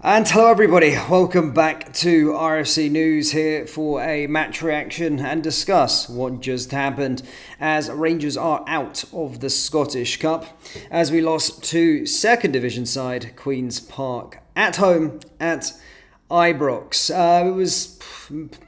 And hello everybody, welcome back to RFC News here for a match reaction and discuss what just happened as Rangers are out of the Scottish Cup as we lost to second division side Queen's Park at home at Ibrox. It was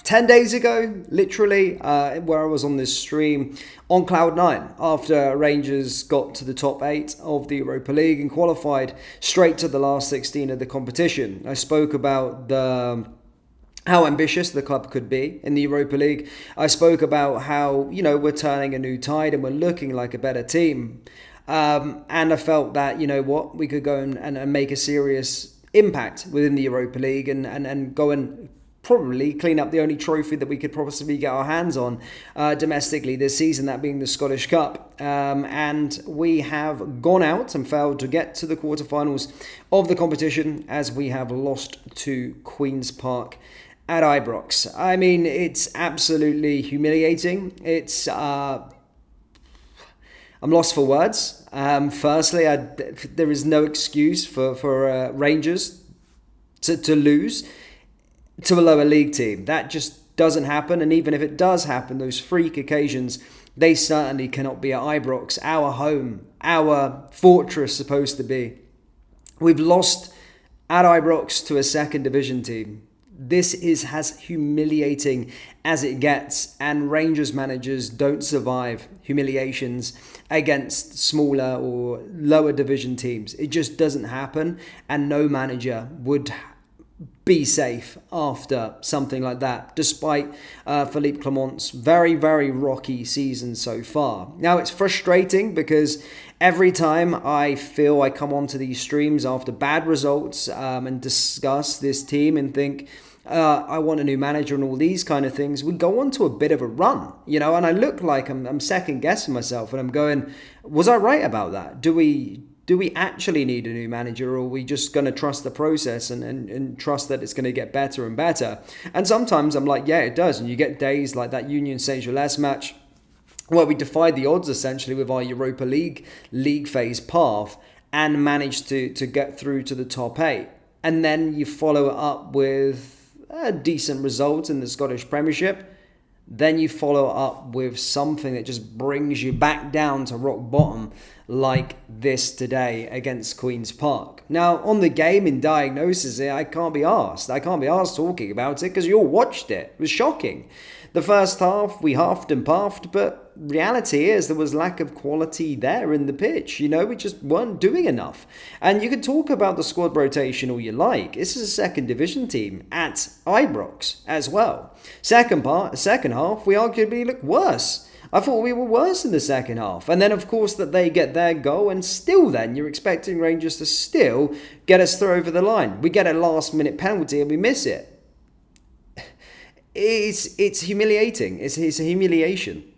10 days ago, literally, where I was on this stream on Cloud9 after Rangers got to the top 8 of the Europa League and qualified straight to the last 16 of the competition. I spoke about how ambitious the club could be in the Europa League. I spoke about how, we're turning a new tide and we're looking like a better team. And I felt that, we could go and make a serious impact within the Europa League and go and probably clean up the only trophy that we could possibly get our hands on domestically this season, that being the Scottish Cup. And we have gone out and failed to get to the quarterfinals of the competition as we have lost to Queen's Park at Ibrox. I mean, it's absolutely humiliating. I'm lost for words. Firstly, there is no excuse for Rangers to lose to a lower league team. That just doesn't happen. And even if it does happen, those freak occasions, they certainly cannot be at Ibrox, our home, our fortress supposed to be. We've lost at Ibrox to a second division team. This is as humiliating as it gets, and Rangers managers don't survive humiliations against smaller or lower division teams. It just doesn't happen, and no manager would be safe after something like that, despite Philippe Clement's very, very rocky season so far. Now, it's frustrating because every time I feel I come onto these streams after bad results and discuss this team and think, I want a new manager and all these kind of things, we go on to a bit of a run, and I look like I'm second guessing myself and I'm going, was I right about that? Do we actually need a new manager, or are we just going to trust the process and trust that it's going to get better and better? And sometimes I'm like, yeah, it does. And you get days like that Union Saint-Gilles match where we defied the odds essentially with our Europa League phase path and managed to get through to the top 8. And then you follow it up with a decent result in the Scottish Premiership. Then you follow it up with something that just brings you back down to rock bottom, like this today against Queen's Park. Now, on the game in diagnosis, I can't be asked. I can't be asked talking about it because you all watched it. It was shocking. The first half, we huffed and puffed, but reality is there was lack of quality there in the pitch. We just weren't doing enough. And you can talk about the squad rotation all you like. This is a second division team at Ibrox as well. Second half, we arguably looked worse. I thought we were worse in the second half. And then, of course, that they get their goal, and still then you're expecting Rangers to still get us through over the line. We get a last-minute penalty and we miss it. It's humiliating. It's a humiliation.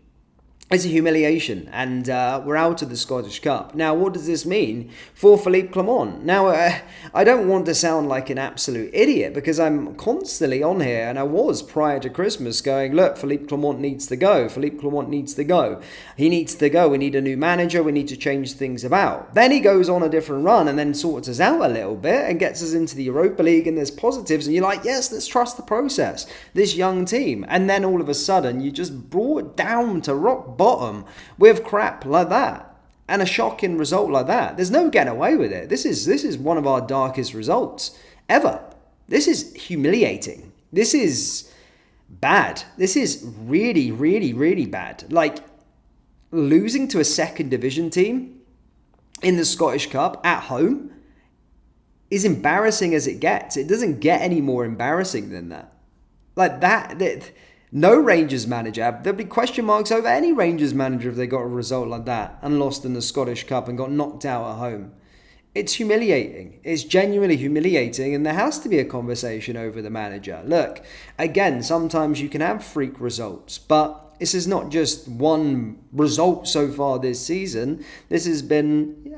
It's a humiliation, and we're out of the Scottish Cup. Now, what does this mean for Philippe Clement? Now, I don't want to sound like an absolute idiot because I'm constantly on here, and I was prior to Christmas going, look, Philippe Clement needs to go. Philippe Clement needs to go. He needs to go. We need a new manager. We need to change things about. Then he goes on a different run and then sorts us out a little bit and gets us into the Europa League, and there's positives, and you're like, yes, let's trust the process, this young team. And then all of a sudden, you just brought down to rock bottom with crap like that and a shocking result like that. There's no getting away with it. This is one of our darkest results ever. This is humiliating. This is bad. This is really, really, really bad. Like, losing to a second division team in the Scottish Cup at home is embarrassing as it gets. It doesn't get any more embarrassing than that. Like that no Rangers manager, there'll be question marks over any Rangers manager if they got a result like that and lost in the Scottish Cup and got knocked out at home. It's humiliating. It's genuinely humiliating, and there has to be a conversation over the manager. Look, again, sometimes you can have freak results, but this is not just one result so far this season. This has been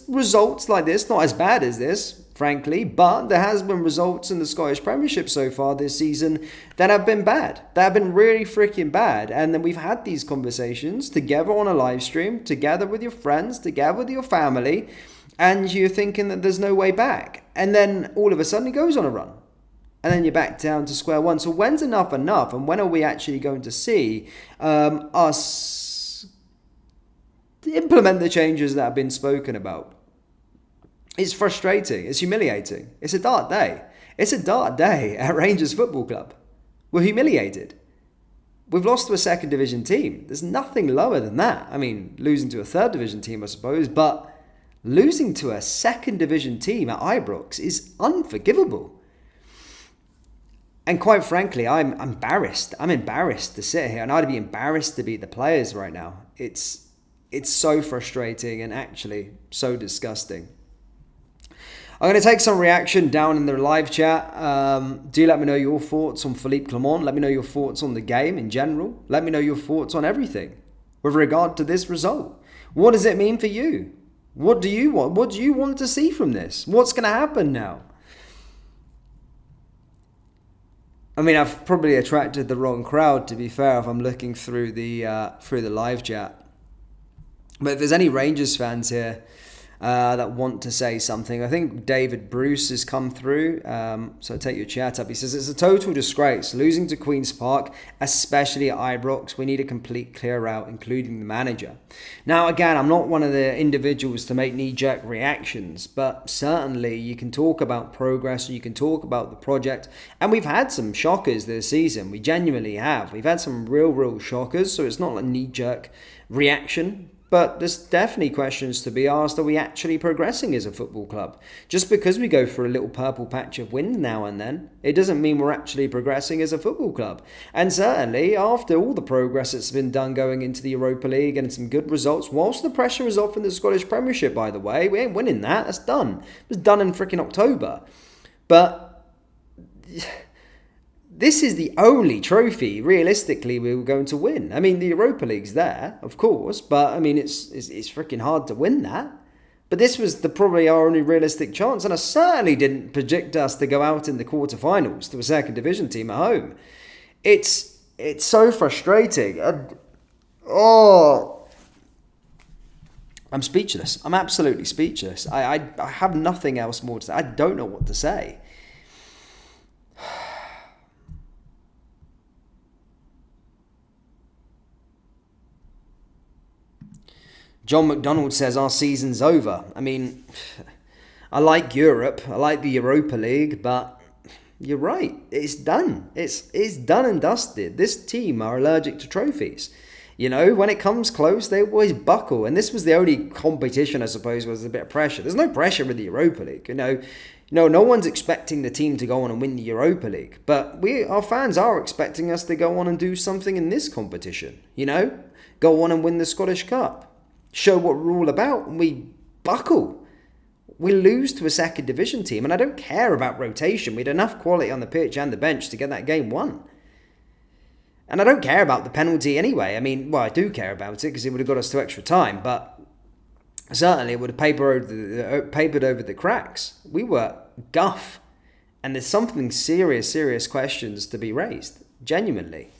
results like this, not as bad as this, frankly, but there has been results in the Scottish Premiership so far this season that have been bad. That have been really freaking bad. And then we've had these conversations together on a live stream, together with your friends, together with your family, and you're thinking that there's no way back. And then all of a sudden it goes on a run. And then you're back down to square one. So when's enough enough? And when are we actually going to see us implement the changes that have been spoken about? It's frustrating. It's humiliating. It's a dark day. It's a dark day at Rangers Football Club. We're humiliated. We've lost to a second division team. There's nothing lower than that. I mean, losing to a third division team, I suppose, but losing to a second division team at Ibrox is unforgivable. And quite frankly, I'm embarrassed. I'm embarrassed to sit here, and I'd be embarrassed to be the players right now. It's so frustrating and actually so disgusting. I'm going to take some reaction down in the live chat. Do let me know your thoughts on Philippe Clement. Let me know your thoughts on the game in general. Let me know your thoughts on everything with regard to this result. What does it mean for you? What do you want? What do you want to see from this? What's going to happen now? I mean, I've probably attracted the wrong crowd, to be fair, if I'm looking through the live chat. But if there's any Rangers fans here that want to say something, I think David Bruce has come through. So I'll take your chat up. He says, it's a total disgrace. Losing to Queen's Park, especially at Ibrox, we need a complete clear out, including the manager. Now, again, I'm not one of the individuals to make knee-jerk reactions, but certainly you can talk about progress, you can talk about the project, and we've had some shockers this season. We genuinely have. We've had some real shockers, so it's not a knee-jerk reaction. But there's definitely questions to be asked. Are we actually progressing as a football club? Just because we go for a little purple patch of wind now and then, it doesn't mean we're actually progressing as a football club. And certainly, after all the progress that's been done going into the Europa League and some good results, whilst the pressure is off in the Scottish Premiership, by the way, we ain't winning that. That's done. It was done in freaking October. But this is the only trophy, realistically, we were going to win. I mean, the Europa League's there, of course, but I mean, it's freaking hard to win that. But this was probably our only realistic chance, and I certainly didn't predict us to go out in the quarterfinals to a second division team at home. It's so frustrating. I'm speechless. I'm absolutely speechless. I have nothing else more to say. I don't know what to say. John McDonald says our season's over. I mean, I like Europe. I like the Europa League, but you're right. It's done. It's done and dusted. This team are allergic to trophies. You know, when it comes close, they always buckle. And this was the only competition, I suppose, was a bit of pressure. There's no pressure with the Europa League. You know, no one's expecting the team to go on and win the Europa League. But our fans are expecting us to go on and do something in this competition. You know, go on and win the Scottish Cup. Show what we're all about, and we buckle. We lose to a second division team, and I don't care about rotation. We had enough quality on the pitch and the bench to get that game won. And I don't care about the penalty anyway. I mean, well, I do care about it because it would have got us to extra time, but certainly it would have papered over the cracks. We were guff, and there's something serious questions to be raised, genuinely.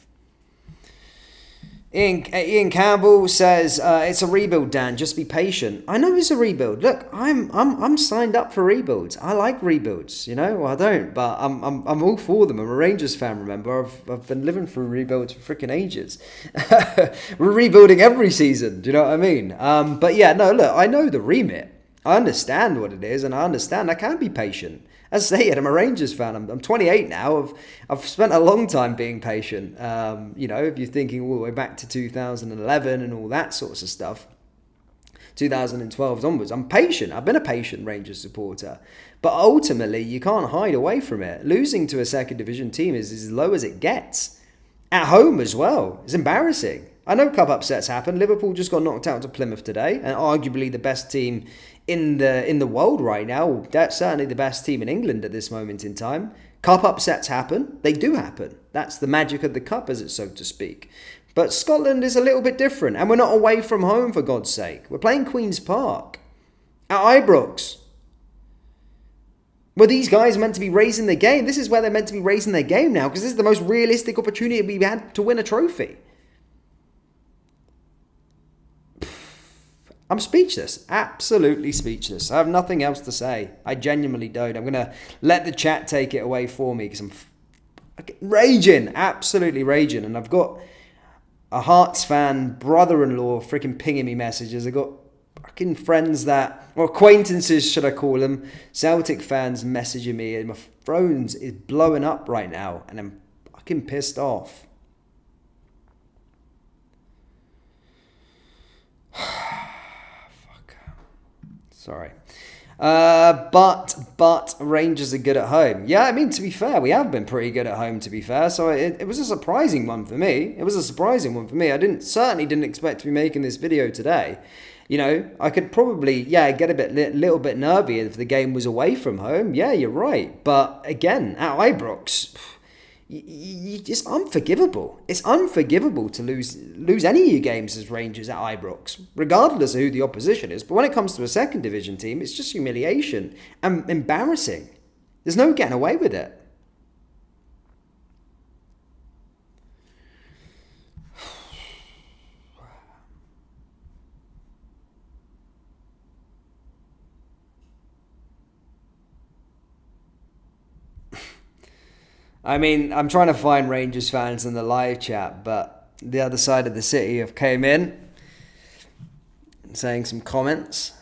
Ian Campbell says it's a rebuild, Dan. Just be patient. I know it's a rebuild. Look, I'm signed up for rebuilds. I like rebuilds. You know, well, I don't, but I'm all for them. I'm a Rangers fan. Remember, I've been living through rebuilds for freaking ages. We're rebuilding every season. Do you know what I mean? But yeah, no. Look, I know the remit. I understand what it is, and I understand I can be patient. As I say it, I'm a Rangers fan. I'm 28 now. I've spent a long time being patient. You know, if you're thinking all the way back to 2011 and all that sorts of stuff, 2012 onwards, I'm patient. I've been a patient Rangers supporter. But ultimately, you can't hide away from it. Losing to a second division team is as low as it gets. At home as well. It's embarrassing. I know cup upsets happen. Liverpool just got knocked out to Plymouth today, and arguably the best team in the world right now. That's certainly the best team in England at this moment in time. Cup upsets happen. They do happen. That's the magic of the cup, as it's so to speak. But Scotland is a little bit different, and we're not away from home, for God's sake. We're playing Queen's Park at Ibrox, where these guys are meant to be raising their game. This is where they're meant to be raising their game now, because this is the most realistic opportunity we've had to win a trophy. I'm speechless, absolutely speechless. I have nothing else to say. I genuinely don't. I'm going to let the chat take it away for me because I'm raging, absolutely raging. And I've got a Hearts fan brother-in-law freaking pinging me messages. I've got fucking friends or acquaintances, should I call them, Celtic fans messaging me, and my phone is blowing up right now, and I'm fucking pissed off. Sorry. But Rangers are good at home. Yeah, I mean, to be fair, we have been pretty good at home, to be fair. So it was a surprising one for me. I certainly didn't expect to be making this video today. You know, I could probably, get a little bit nervy if the game was away from home. Yeah, you're right. But again, at Ibrox, it's unforgivable. It's unforgivable to lose any of your games as Rangers at Ibrox, regardless of who the opposition is. But when it comes to a second division team, it's just humiliation and embarrassing. There's no getting away with it. I mean, I'm trying to find Rangers fans in the live chat, but the other side of the city have came in saying some comments.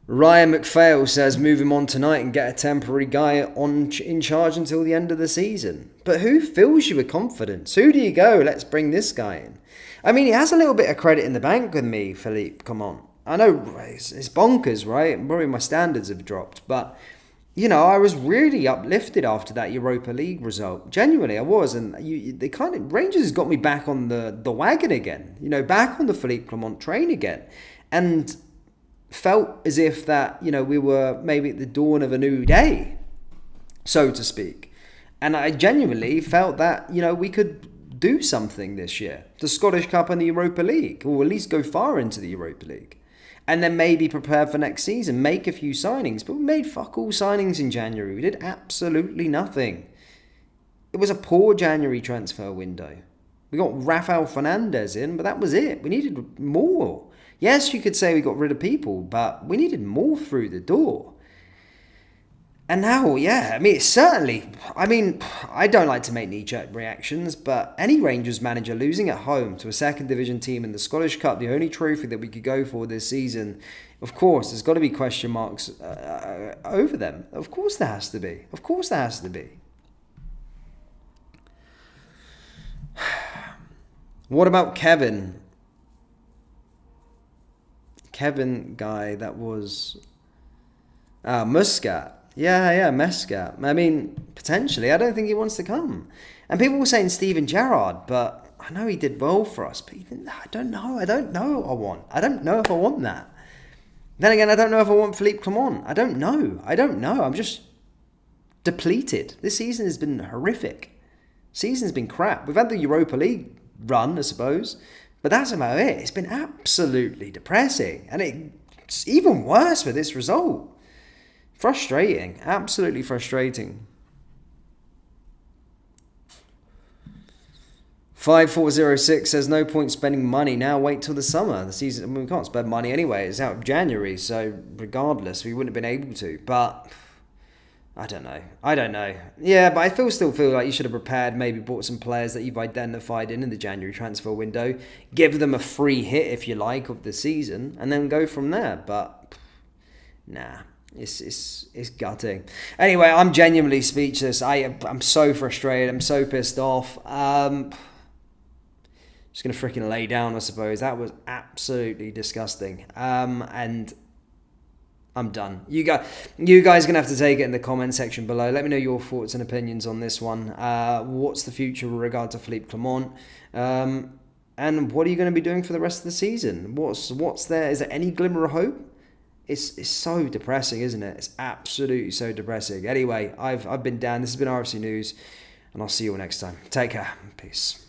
Ryan McPhail says move him on tonight and get a temporary guy in charge until the end of the season. But who fills you with confidence? Who do you go, let's bring this guy in? I mean, he has a little bit of credit in the bank with me, Philippe, come on. I know it's bonkers, right? Probably my standards have dropped. But, you know, I was really uplifted after that Europa League result. Genuinely, I was. And Rangers got me back on the wagon again. You know, back on the Philippe Clement train again. And felt as if that, you know, we were maybe at the dawn of a new day, so to speak. And I genuinely felt that, you know, we could do something this year. The Scottish Cup and the Europa League. Or at least go far into the Europa League. And then maybe prepare for next season, make a few signings. But we made fuck all signings in January. We did absolutely nothing. It was a poor January transfer window. We got Rafael Fernandez in, but that was it. We needed more. Yes, you could say we got rid of people, but we needed more through the door. And now, I mean, I don't like to make knee-jerk reactions, but any Rangers manager losing at home to a second division team in the Scottish Cup, the only trophy that we could go for this season, of course, there's got to be question marks over them. Of course there has to be. Of course there has to be. What about Kevin? Kevin guy that was... Muscat. Yeah, Mescat. I mean, potentially. I don't think he wants to come. And people were saying Steven Gerrard, but I know he did well for us. But I don't know. I don't know what I want. I don't know if I want that. Then again, I don't know if I want Philippe Clement. I don't know. I'm just depleted. This season has been horrific. Season's been crap. We've had the Europa League run, I suppose. But that's about it. It's been absolutely depressing. And it's even worse with this result. Frustrating. Absolutely frustrating. 5406 says no point spending money now, wait till the summer. The season, I mean, we can't spend money anyway. It's out of January, so regardless, we wouldn't have been able to. But I don't know. Yeah, but I still feel like you should have prepared, maybe bought some players that you've identified in the January transfer window, give them a free hit, if you like, of the season, and then go from there. But nah. It's gutting. Anyway, I'm genuinely speechless. I'm so frustrated. I'm so pissed off. Just gonna freaking lay down, I suppose. That was absolutely disgusting. And I'm done. You guys are gonna have to take it in the comment section below. Let me know your thoughts and opinions on this one. What's the future with regard to Philippe Clement? And what are you going to be doing for the rest of the season? What's there? Is there any glimmer of hope? It's so depressing, isn't it? It's absolutely so depressing. Anyway, I've been Dan. This has been RFC News, and I'll see you all next time. Take care. Peace.